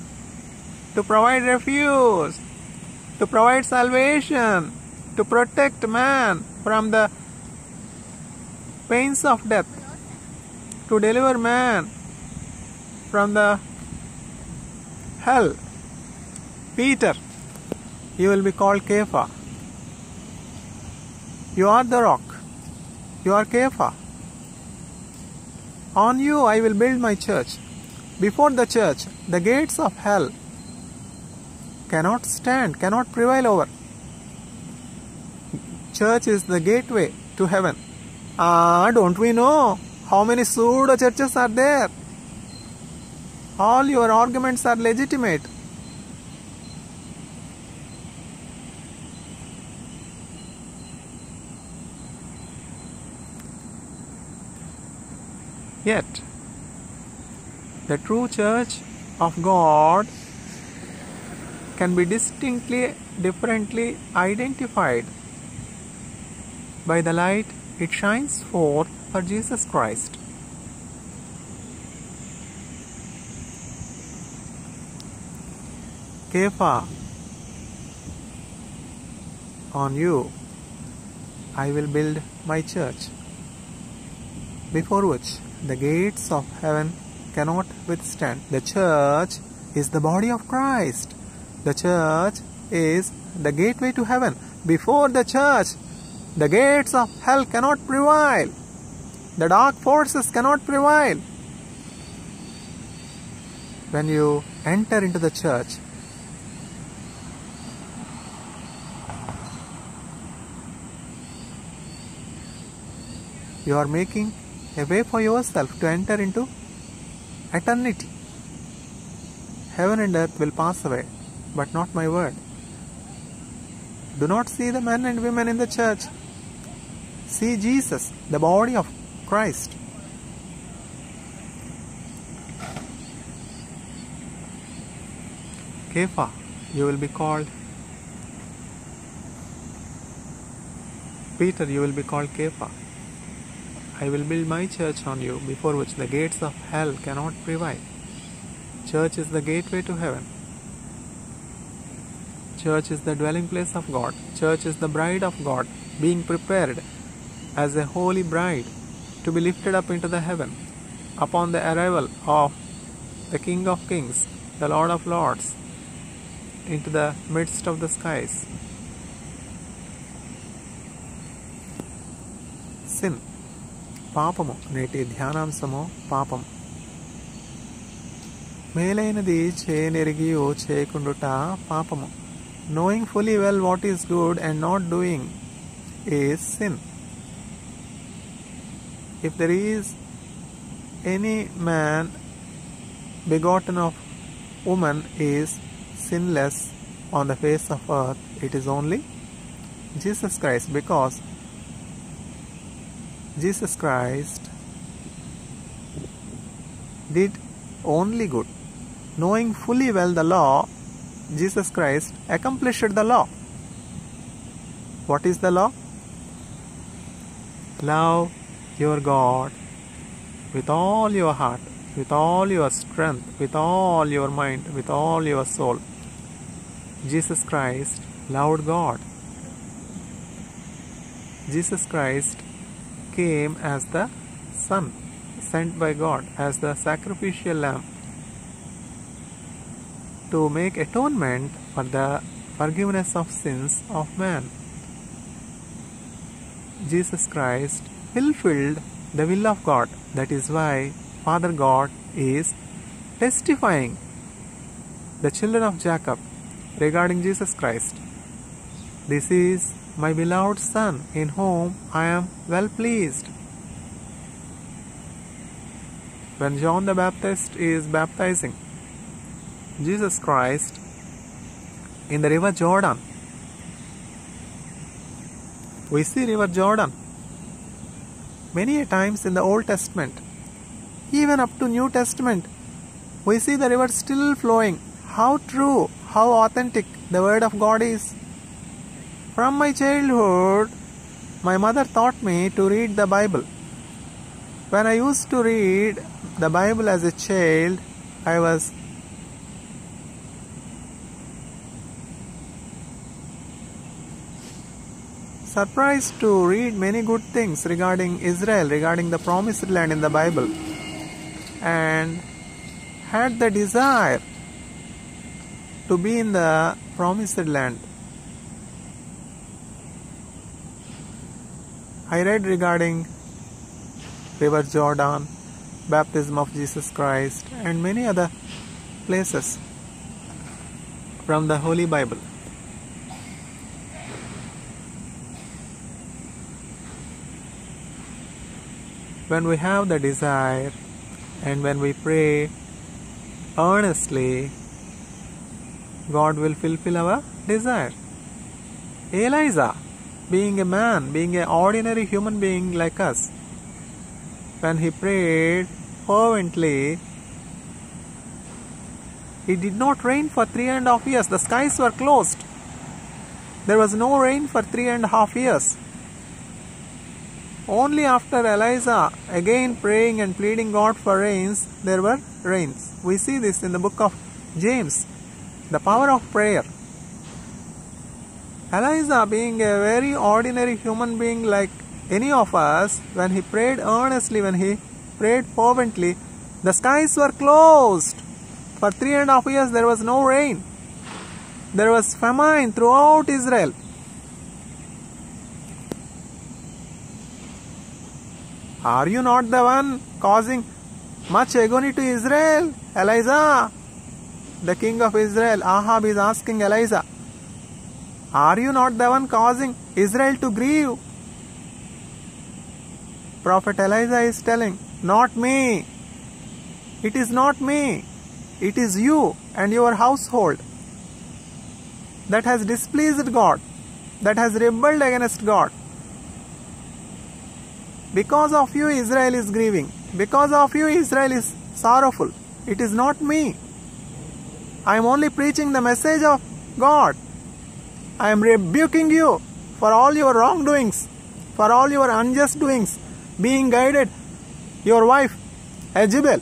to provide refuge, to provide salvation, to protect man from the pains of death, to deliver man from the hell. Peter, you will be called Kepha. You are the rock. You are Kepha. On you I will build my church. Before the church, the gates of hell cannot stand, cannot prevail over. Church is the gateway to heaven. Don't we know how many pseudo churches are there? All your arguments are legitimate. Yet, the true church of God can be distinctly, differently identified by the light it shines forth for Jesus Christ. Kepha, on you I will build my church, before which the gates of heaven cannot withstand. The church is the body of Christ. The church is the gateway to heaven. Before the church, the gates of hell cannot prevail. The dark forces cannot prevail. When you enter into the church, you are making a way for yourself to enter into eternity. Heaven and earth will pass away, but not my word. Do not see the men and women in the church. See Jesus, the body of Christ. Kepha, you will be called Peter, you will be called Kepha. I will build my church on you, before which the gates of hell cannot prevail. Church is the gateway to heaven. Church is the dwelling place of God. Church is the bride of God, being prepared as a holy bride to be lifted up into the heaven upon the arrival of the King of Kings, the Lord of Lords, into the midst of the skies. Sin. పాపము. నేటి ధ్యానాంశము పాపం. మేలైనది చేయనెరిగియు చేయకుండుట పాపము. Knowing fully well what is good and not doing is sin. If there is any man begotten of woman is sinless on the face of earth, it is only Jesus Christ, because Jesus Christ did only good. Knowing fully well the law, Jesus Christ accomplished the law. What is the law? Love your God with all your heart, with all your strength, with all your mind, with all your soul. Jesus Christ loved God. Jesus Christ came as the Son, sent by God as the sacrificial lamb to make atonement for the forgiveness of sins of man. Jesus Christ fulfilled the will of God. That is why Father God is testifying the children of Jacob regarding Jesus Christ. This is my beloved Son, in whom I am well pleased. When John the Baptist is baptizing Jesus Christ in the river Jordan, we see river Jordan many a times in the Old Testament. Even up to New Testament, we see the river still flowing. How true, how authentic the word of God is. From my childhood, my mother taught me to read the Bible. When I used to read the Bible as a child, I was surprised to read many good things regarding Israel, regarding the promised land in the Bible, and had the desire to be in the promised land. I read regarding river Jordan, baptism of Jesus Christ, and many other places from the Holy Bible. when we have the desire and when we pray earnestly, God will fulfill our desire. Elijah, being a man, being an ordinary human being like us, when he prayed fervently, it did not rain for 3.5 years. The skies were closed. There was no rain for 3.5 years. Only after Elijah again praying and pleading God for rains, there were rains. We see this in the book of James, the power of prayer. Elijah, being a very ordinary human being like any of us, when he prayed earnestly, when he prayed fervently, the skies were closed. For 3.5 years there was no rain. There was famine throughout Israel. Are you not the one causing much agony to Israel, Elijah? The king of Israel, Ahab, is asking Elijah, are you not the one causing Israel to grieve? Prophet Elijah is telling, not me. It is not me. It is you and your household that has displeased God, that has rebelled against God. Because of you, Israel is grieving. Because of you, Israel is sorrowful. It is not me. I am only preaching the message of God. I am rebuking you for all your wrongdoings, for all your unjust doings, being guided, your wife, Jezebel,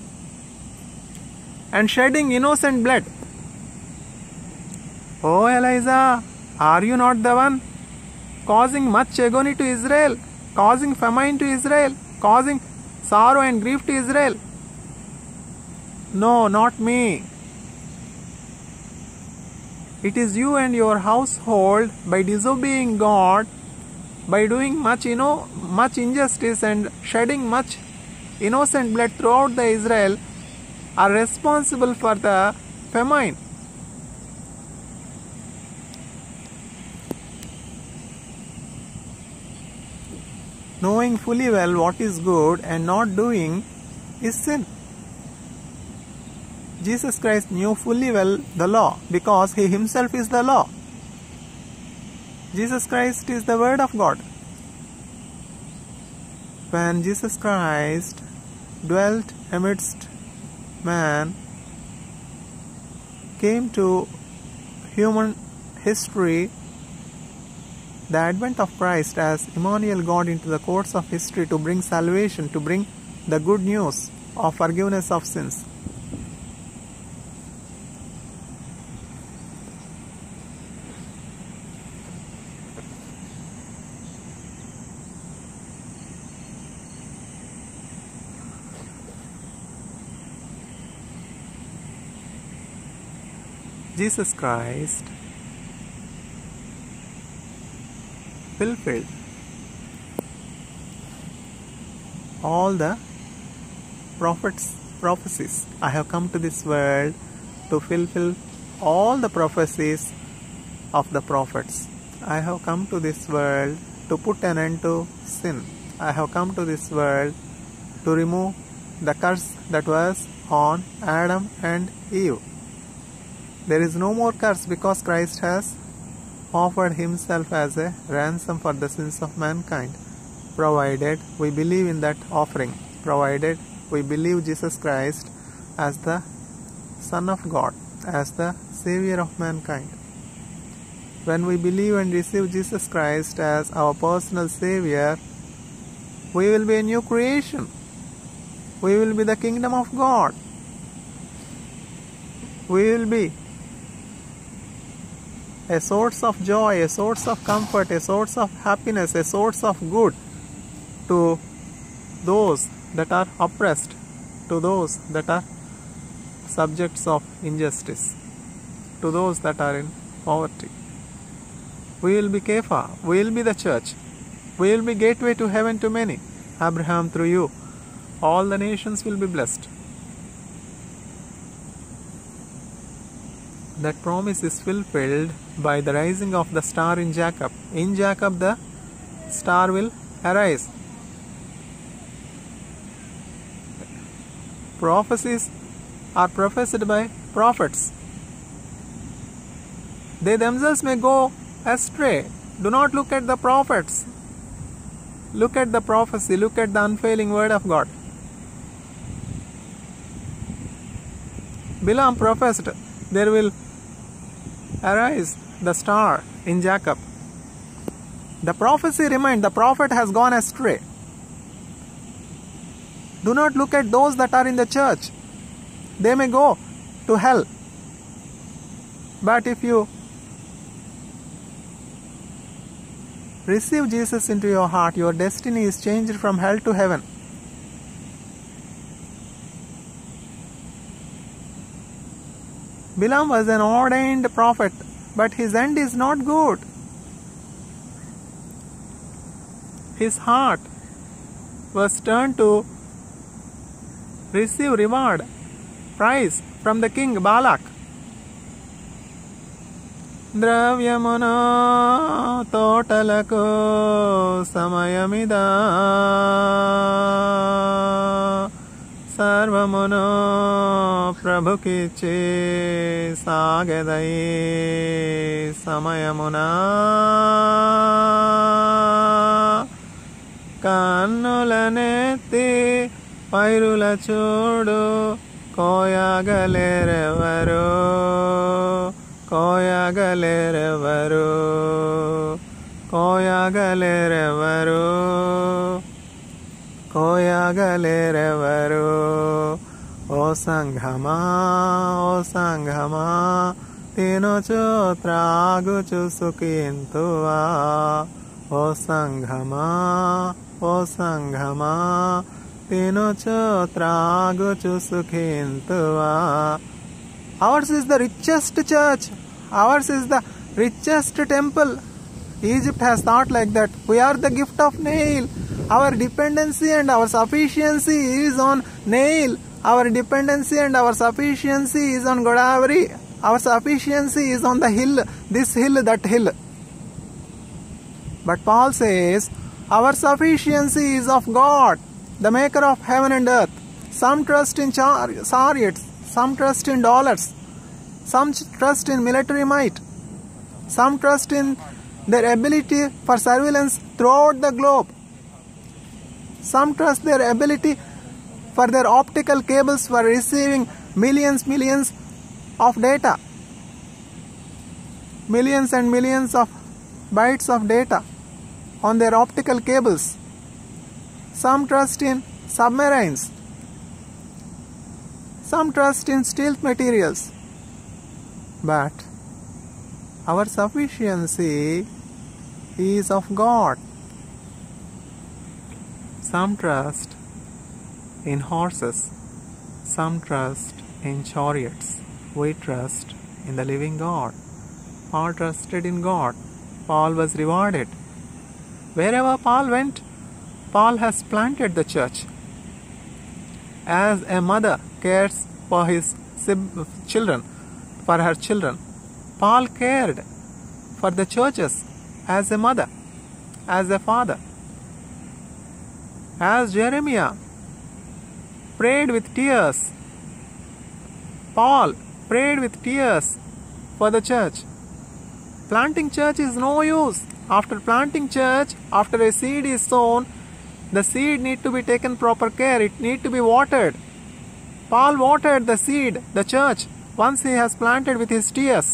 and shedding innocent blood. Oh Elijah, are you not the one causing much agony to Israel, causing famine to Israel, causing sorrow and grief to Israel? No, not me. It is you and your household, by disobeying God, by doing much injustice and shedding much innocent blood throughout the Israel, are responsible for the famine. Knowing fully well what is good and not doing is sin. Jesus Christ knew fully well the law because He Himself is the law. Jesus Christ is the Word of God. When Jesus Christ dwelt amidst man, came to human history, the advent of Christ as Emmanuel, God, into the courts of history to bring salvation, to bring the good news of forgiveness of sins. Jesus Christ fulfilled all the prophecies. I have come to this world to fulfill all the prophecies of the prophets. I have come to this world to put an end to sin. I have come to this world to remove the curse that was on Adam and Eve. There is no more curse because Christ has offered Himself as a ransom for the sins of mankind, provided we believe in that offering, provided we believe Jesus Christ as the Son of God, as the Savior of mankind. When we believe and receive Jesus Christ as our personal Savior, we will be a new creation. We will be the kingdom of God. We will be a source of joy, a source of comfort, a source of happiness, a source of good to those that are oppressed, to those that are subjects of injustice, to those that are in poverty. We will be Kepha, we will be the church, we will be gateway to heaven to many. Abraham, through you, all the nations will be blessed. That promise is fulfilled by the rising of the star in Jacob. In Jacob the star will arise. prophecies are professed by prophets. They themselves may go astray. Do not look at the prophets. Look at the prophecy. Look at the unfailing word of God. Balaam professed there will arise the star in Jacob. The prophecy remained. The prophet has gone astray. Do not look at those that are in the church. They may go to hell. But if you receive Jesus into your heart, your destiny is changed from hell to heaven. Balaam was an ordained prophet, but his end is not good. His heart was turned to receive reward, prize from the king Balak. ద్రవ్యమును తోటలకు సమయమిదా సర్వమును ప్రభుకిచ్చి సాగెదై సమయమునా కన్నులనెత్తి పైరుల చూడు కోయగలేరెవరు కోయగలేరెవరు కోయగలేరెవరు కోయగలేరెవరు ఓ సంఘమా తినుచు త్రాగుచు సుఖింతువా ఓ సంఘమా తినుచు త్రాగుచు సుఖింతువా. Ours is the richest church. Ours is the richest temple. Egypt has thought like that. We are the gift of Nile. Our dependency and our sufficiency is on Nile. Our dependency and our sufficiency is on Godavari. Our sufficiency is on the hill. This hill, that hill. But Paul says, our sufficiency is of God, the maker of heaven and earth. Some trust in chariots. Some trust in dollars. Some trust in military might. Some trust in their ability for surveillance throughout the globe. Some trust their ability for their optical cables for receiving millions of data. Millions and millions of bytes of data on their optical cables. Some trust in submarines. Some trust in stealth materials. But our sufficiency is of God. Some trust in horses. Some trust in chariots. We trust in the living God. Paul trusted in God. Paul was rewarded. Wherever Paul went, Paul has planted the church. As a mother cares for his children, for her children, Paul cared for the churches as a mother, as a father. As Jeremiah prayed with tears, Paul prayed with tears for the church. Planting church is no use. After planting church, after a seed is sown, the seed need to be taken proper care. It need to be watered. Paul watered the seed, the church, once he has planted with his tears.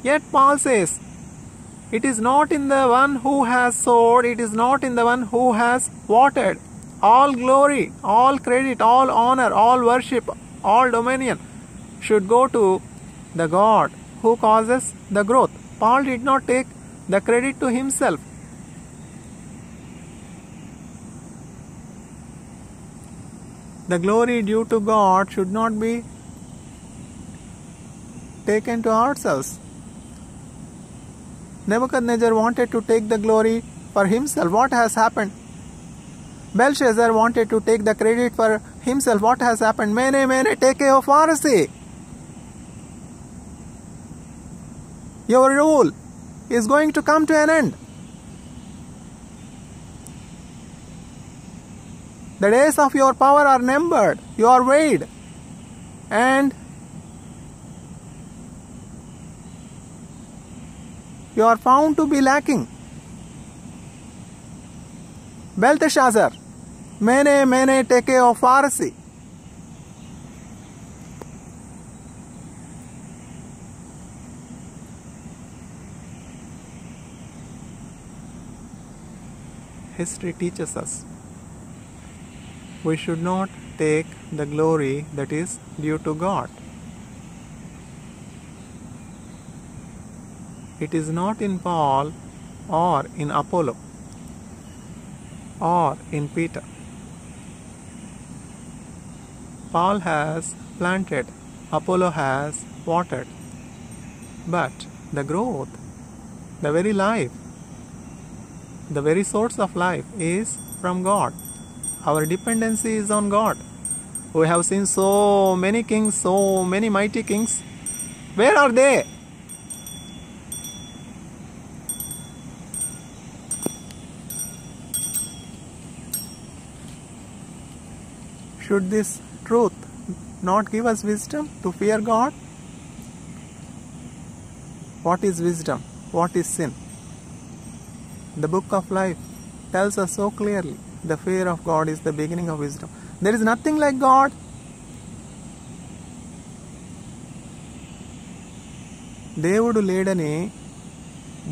Yet Paul says, it is not in the one who has sowed, it is not in the one who has watered. All glory, all credit, all honor, all worship, all dominion should go to the God who causes the growth. Paul did not take the credit to himself. The glory due to God should not be taken to ourselves. Nebuchadnezzar wanted to take the glory for himself. What has happened? Belshazzar wanted to take the credit for himself. What has happened? Mene, mene, tekel upharsi. Your rule is going to come to an end. The days of your power are numbered. You are weighed. And you are found to be lacking. Belteshazzar, mene teke o Pharsi. History teaches us we should not take the glory that is due to God. It is not in Paul or in Apollo or in Peter. Paul has planted, Apollo has watered, but the growth, the very life, the very source of life is from God. Our dependency is on God. We have seen so many kings, so many mighty kings. Where are they? Should this truth not give us wisdom to fear God? What is wisdom? What is sin? The book of life tells us so clearly, the fear of God is the beginning of wisdom. There is nothing like God. దేవుడు లేడని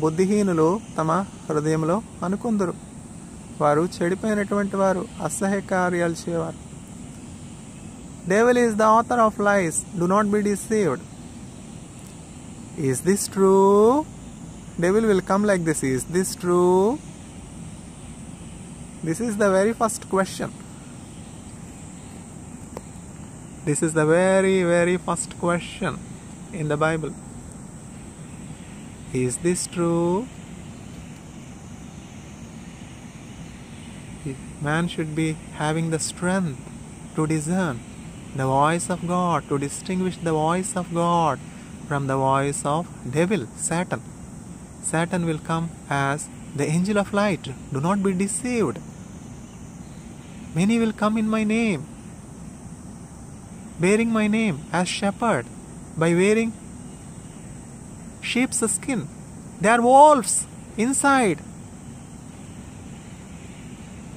బుద్ధిహీనులు తమ హృదయంలో అనుకుందరు. వారు చెడిపోయినటువంటి వారు, అసహ్య కార్యాలు చేయవారు. Devil is the author of lies. Do not be deceived. Is this true? Devil will come like this. Is this true? This is the very first question. This is the very first question in the Bible. Is this true? Man should be having the strength to discern the voice of God, to distinguish the voice of God from the voice of devil, Satan. Satan will come as the angel of light. Do not be deceived. Many will come in my name, bearing my name as shepherd, by wearing sheep's skin. They are wolves inside.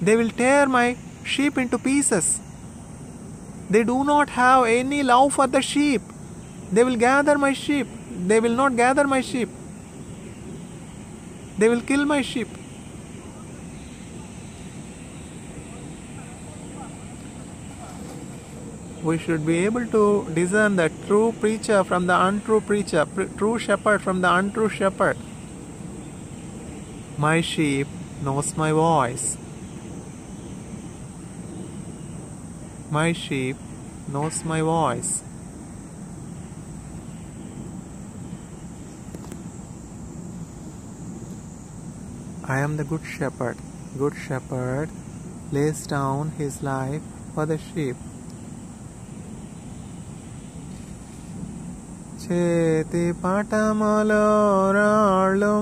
They will tear my sheep into pieces. They do not have any love for the sheep. They will gather my sheep. They will not gather my sheep. They will kill my sheep. We should be able to discern the true preacher from the untrue preacher, true shepherd from the untrue shepherd. My sheep knows my voice. My sheep knows my voice. I am the good shepherd. Good shepherd lays down his life for the sheep. చేతి పటములో రాళ్ళు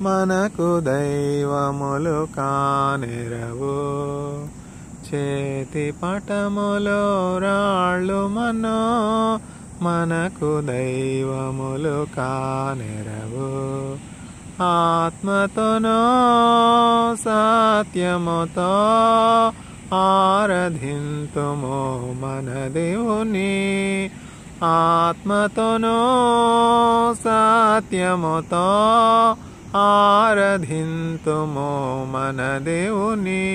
మనకు దైవములు కానెరవు. చేతి పటములో రాళ్ళు మనకు దైవములు కానెరవు. ఆత్మతోనో సత్యముతో ఆరాధింతుము మన దేవుని. ఆత్మతోనో సత్యముతో ఆరాధింతుము మన దేవుని.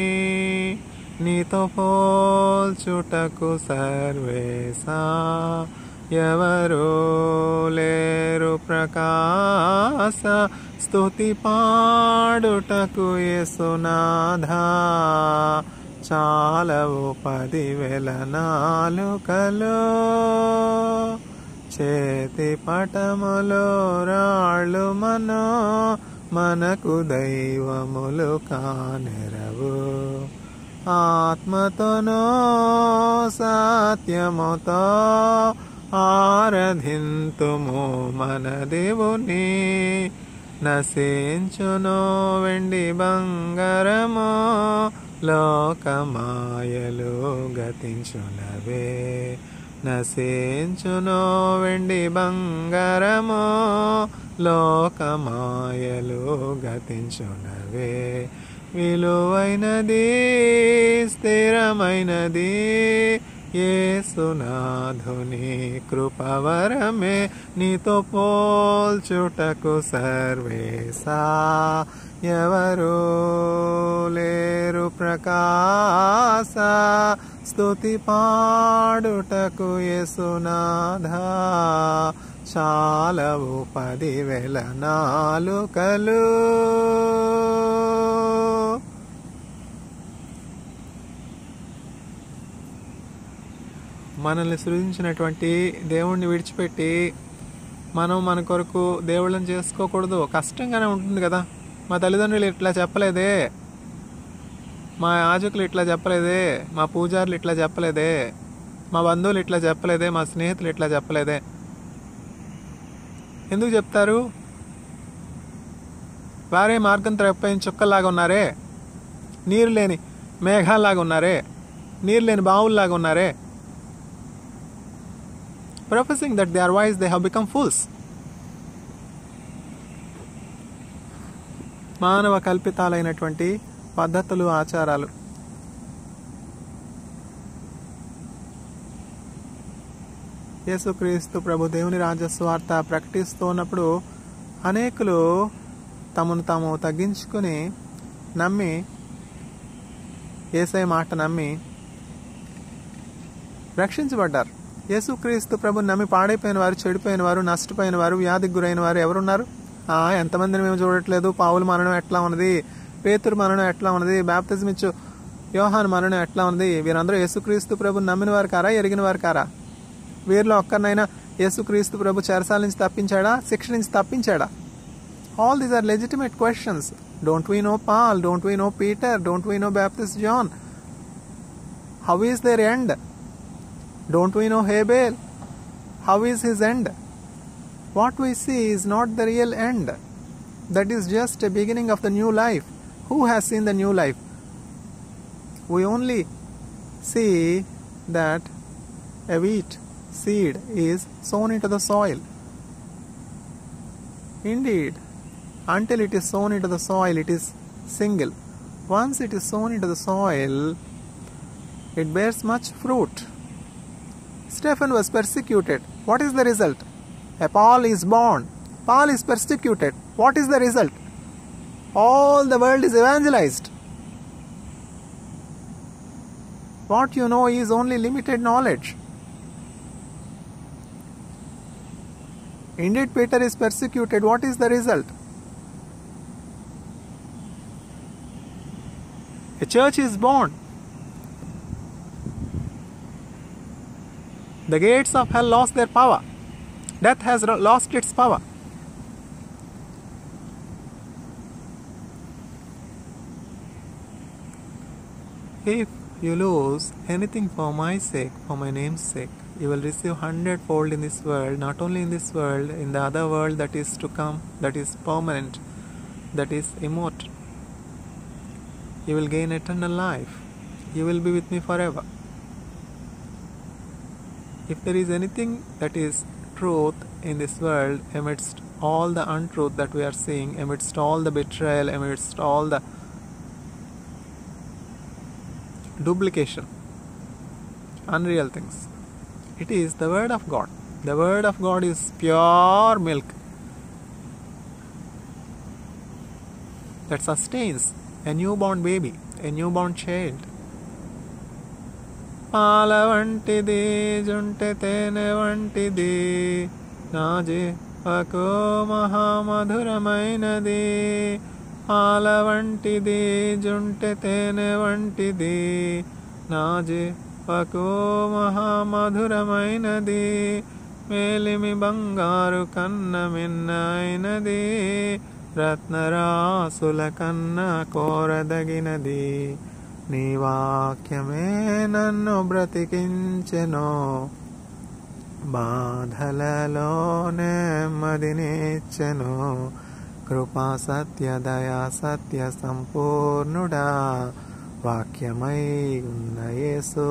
నీతో పోల్చుటకు సర్వేశా ఎవరు లేరు ప్రకాశ. స్తుతి పాడుటకు యేసునాథా చాలవు 10,000 నాలుకలు. చేతి పటములో రాళ్ళు మనకు దైవములు కానెరవు. ఆత్మతోనో సత్యముతో ఆరాధింతుము మన దేవుని. నశించును వెండి బంగారము లోకమాయలు గతించునవే. నశించును వెండి బంగారము లోకమాయలు గతించునవే. విలువైనది స్థిరమైనది యేసునాథుని కృపవరమే. నీతో పోల్చుటకు సర్వేశా ఎవరు లేరు ప్రకాశ. స్తుతి పాడుటకు యేసునాథా చాలవు 10,000 నాలుకలు. మనల్ని సృజించినటువంటి దేవుణ్ణి విడిచిపెట్టి మనం మన కొరకు దేవుళ్ళని చేసుకోకూడదు. కష్టంగానే ఉంటుంది కదా. మా తల్లిదండ్రులు ఇట్లా చెప్పలేదే, మా యాజకులు ఇట్లా చెప్పలేదే, మా పూజారులు ఇట్లా చెప్పలేదే, మా బంధువులు ఇట్లా చెప్పలేదే, మా స్నేహితులు ఇట్లా చెప్పలేదే. ఎందుకు చెప్తారు? వారే మార్గం తప్పిన చుక్కల్లాగా ఉన్నారే, నీరు లేని మేఘాల్లాగా ఉన్నారే, నీరు లేని బావుల్లాగా ఉన్నారే. Professing that they are wise, they have become fools. మానవ కల్పితాలైనటువంటి పద్ధతులు, ఆచారాలు. యేసుక్రీస్తు ప్రభు దేవుని రాజ్య సువార్త ప్రకటిస్తున్నప్పుడు అనేకులు తమను తాము తగ్గించుకుని నమ్మి, యేసయ్య మాట నమ్మి రక్షించబడ్డారు. యేసుక్రీస్తు ప్రభు నమ్మి పాడైపోయిన వారు, చెడిపోయిన వారు, నష్టపోయిన వారు, వ్యాధికి గురైన వారు ఎవరున్నారు? ఎంతమందిని మేము చూడట్లేదు. పావులు మరణం ఎట్లా ఉన్నది, పేతురు మరణం ఎట్లా ఉన్నది, బాప్తిజం ఇచ్చు యోహాను మరణం ఎట్లా ఉన్నది. వీరందరూ యేసుక్రీస్తు ప్రభు నమ్మిన వారు కారా, ఎరిగిన వారు కారా? వీరిలో ఒక్కరినైనా యేసుక్రీస్తు ప్రభు చెరసాల నుంచి తప్పించాడా, శిక్ష నుంచి తప్పించాడా? All these are legitimate questions. Don't we know Paul? Don't we know Peter? Don't we know Baptist John? How is there end? Don't we know Abel? How is his end? What we see is not the real end. That is just a beginning of the new life. Who has seen the new life? We only see that a wheat seed is sown into the soil. Indeed, until it is sown into the soil, it is single. Once it is sown into the soil, it bears much fruit. Stephen was persecuted. What is the result? A Paul is born. Paul is persecuted. What is the result? All the world is evangelized. What you know is only limited knowledge. Indeed, Peter is persecuted. What is the result? A church is born. The gates of hell lost their power. Death has lost its power. If you lose anything for my sake, for my name's sake, you will receive 100-fold in this world, not only in this world, in the other world that is to come, that is permanent, that is immortal. You will gain eternal life. You will be with me forever. If there is anything that is truth in this world, amidst all the untruth that we are seeing, amidst all the betrayal, amidst all the duplication, unreal things, it is the Word of God. The Word of God is pure milk that sustains a newborn baby, a newborn child. పాల వంటిది జుంటె తేనె వంటిది నా జీవకు మహామధురమైనది. పాల వంటిది జుంటె తేనె వంటిది నా జీవకు మహామధురమైనది. మేలిమి బంగారు కన్న మిన్నైనది, రత్నరాసుల కన్న కోరదగినది. నీ వాక్యమే నన్ను బ్రతికించెను, బాధలలో నెమ్మదినిచ్చెను. కృపా సత్య దయా సత్య సంపూర్ణుడా వాక్యమై ఉన్న యేసు